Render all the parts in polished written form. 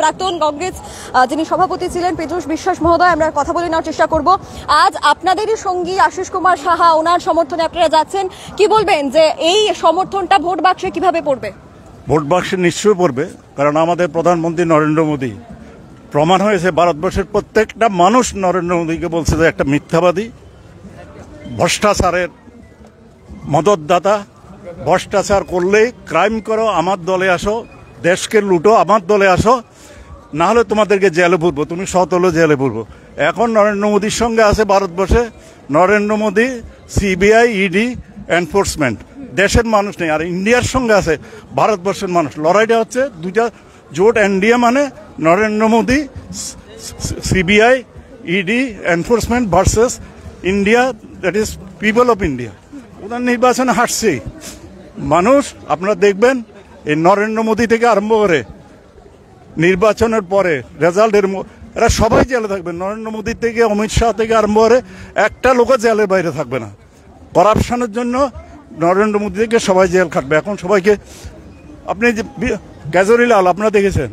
প্রাক্তন কংগ্রেস যিনি সভাপতি ছিলেন পীযূষ বিশ্বাস মহোদয়, আমরা কথা বলে নেওয়ার চেষ্টা করব। আজ আপনাদেরই সঙ্গী আশিস কুমার সাহা, ওনার সমর্থনে আপনারা যাচ্ছেন, কি বলবেন যে এই সমর্থনটা ভোট বাক্সে কিভাবে পড়বে? ভোট বাক্সে নিশ্চয়ই পড়বে, কারণ আমাদের প্রধানমন্ত্রী নরেন্দ্র মোদী প্রমাণ হয়েছে, ভারতবর্ষের প্রত্যেকটা মানুষ নরেন্দ্র মোদীকে বলছে যে একটা মিথ্যাবাদী, ভ্রষ্টাচারের মদতদাতা, ভ্রষ্টাচার করলেই ক্রাইম করো আমার দলে আসো, দেশকে লুটো আমার দলে আসো, না হলে তোমাদেরকে জেলে পুরবো, তুমি সৎ হলে জেলে পুরবো। এখন নরেন্দ্র মোদীর সঙ্গে আছে ভারতবর্ষে Narendra Modi, CBI, ED, enforcement, দেশের মানুষ নেই। আর ইন্ডিয়ার সঙ্গে আছে ভারতবর্ষের মানুষ। লড়াইটা হচ্ছে দুইটা জোট এনডিএ, মানে Narendra Modi, CBI, ED, enforcement versus India, that is people of India. ওনার নির্বাচনে হাসছেই মানুষ। আপনারা দেখবেন এই নরেন্দ্র মোদী থেকে আরম্ভ করে নির্বাচনের পরে রেজাল্টের এরা সবাই জেলে থাকবে। নরেন্দ্র মোদী থেকে অমিত শাহ থেকে আরম্ভ করে একটা লোকও জেলের বাইরে থাকবে না। করাপশনের জন্য নরেন্দ্র মোদী থেকে সবাই জেল খাটবে। এখন সবাইকে আপনি যে কেজরিওয়াল আপনারা দেখেছেন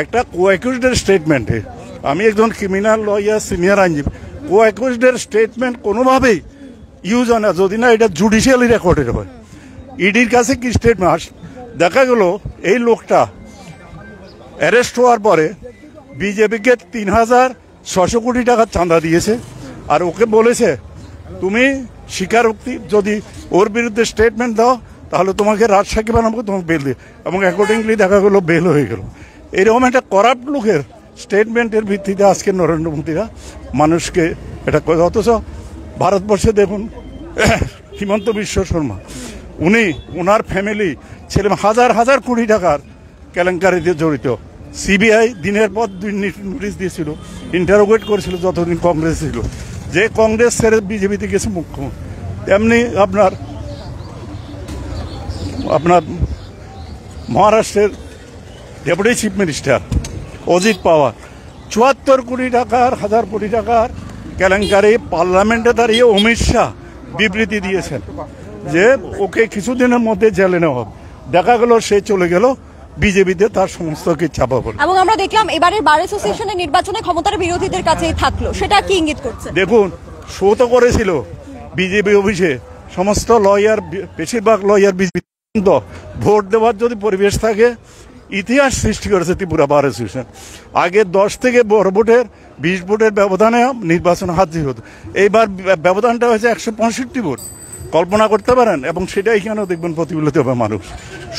একটা কো-অ্যাকিউজডের স্টেটমেন্টে, আমি একজন ক্রিমিনাল লয়ার, সিনিয়র আইনজীবী, কো-অ্যাকিউজডের স্টেটমেন্ট কোনোভাবেই ইউজ হয় না যদি না এটা জুডিশিয়ালি রেকর্ডেড হয়। ইডির কাছে কি স্টেটমেন্ট দেখা গেল, এই লোকটা অ্যারেস্ট হওয়ার পরে বিজেপিকে ৩,৬০০ কোটি টাকার চাঁদা দিয়েছে, আর ওকে বলেছে তুমি স্বীকারোক্তি যদি ওর বিরুদ্ধে স্টেটমেন্ট দাও তাহলে তোমাকে রাজসাক্ষী বানাবো, তোমাকে বেল দিয়ে, এবং অ্যাকর্ডিংলি দেখা গেলো বেল হয়ে গেল। এরকম একটা করাপ্ট লোকের স্টেটমেন্টের ভিত্তিতে আজকে নরেন্দ্র মোদীরা মানুষকে এটা করে। অথচ ভারতবর্ষে দেখুন হিমন্ত বিশ্ব শর্মা, উনি ওনার ফ্যামিলি ছেলে হাজার হাজার কোটি টাকার কেলেঙ্কারিতে জড়িত। সিবিআই দিনের পর দিন নোটিশ দিয়েছিল, ইন্টারোগেট করেছিল যতদিন কংগ্রেস ছিল। যে কংগ্রেস ছেড়ে বিজেপিতে গেছে মুখ্যমন্ত্রী, তেমনি আপনার মহারাষ্ট্রের ডেপুটি চিফ মিনিস্টার অজিত পাওয়ার ৭৪ কোটি টাকার, ১,০০০ কোটি টাকার কেলেঙ্কারি পার্লামেন্টে দাঁড়িয়ে অমিত শাহ বিবৃতি দিয়েছেন যে ওকে কিছুদিনের মধ্যে জেলে নেওয়া হবে। দেখা গেল সে চলে গেল বিজেপিতে, তার সমস্ত কিছু চাপা পড়ে। এবং আমরা দেখলাম এবারের বার অ্যাসোসিয়েশনের নির্বাচনে ক্ষমতার বিরোধীদের কাছেই থাকলো, সেটা কি ইঙ্গিত করছে? দেখুন, শো তো করেছিল বিজেপি অফিসে, সমস্ত লয়ার, বেশিরভাগ লয়ার বিজেপি। ভোট দেওয়ার যদি পরিবেশ থাকে, ইতিহাস সৃষ্টি করেছে ত্রিপুরা বার অ্যাসোসিয়েশন। আগে 10 থেকে বড় ভোটের 20 ভোটের ব্যবধানে নির্বাচন হাতজি হতো, এইবার ব্যবধানটা হয়েছে 165 ভোট। কল্পনা করতে পারেন? এবং সেটা এখানেও দেখবেন প্রতিফলিত হবে, মানুষ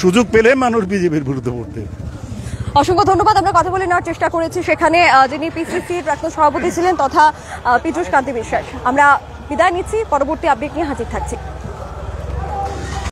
সুযোগ পেলে মানুষ বিজেপির বিরুদ্ধে ভোট দেবে। অসংখ্য ধন্যবাদ। আমরা কথা বলে নেওয়ার চেষ্টা করেছি সেখানে যিনি পিসিসির প্রাক্তন সভাপতি ছিলেন তথা পীযূষ কান্তি বিশ্বাস। আমরা বিদায় নিচ্ছি, পরবর্তী আপডেট নিয়ে হাজির থাকছি।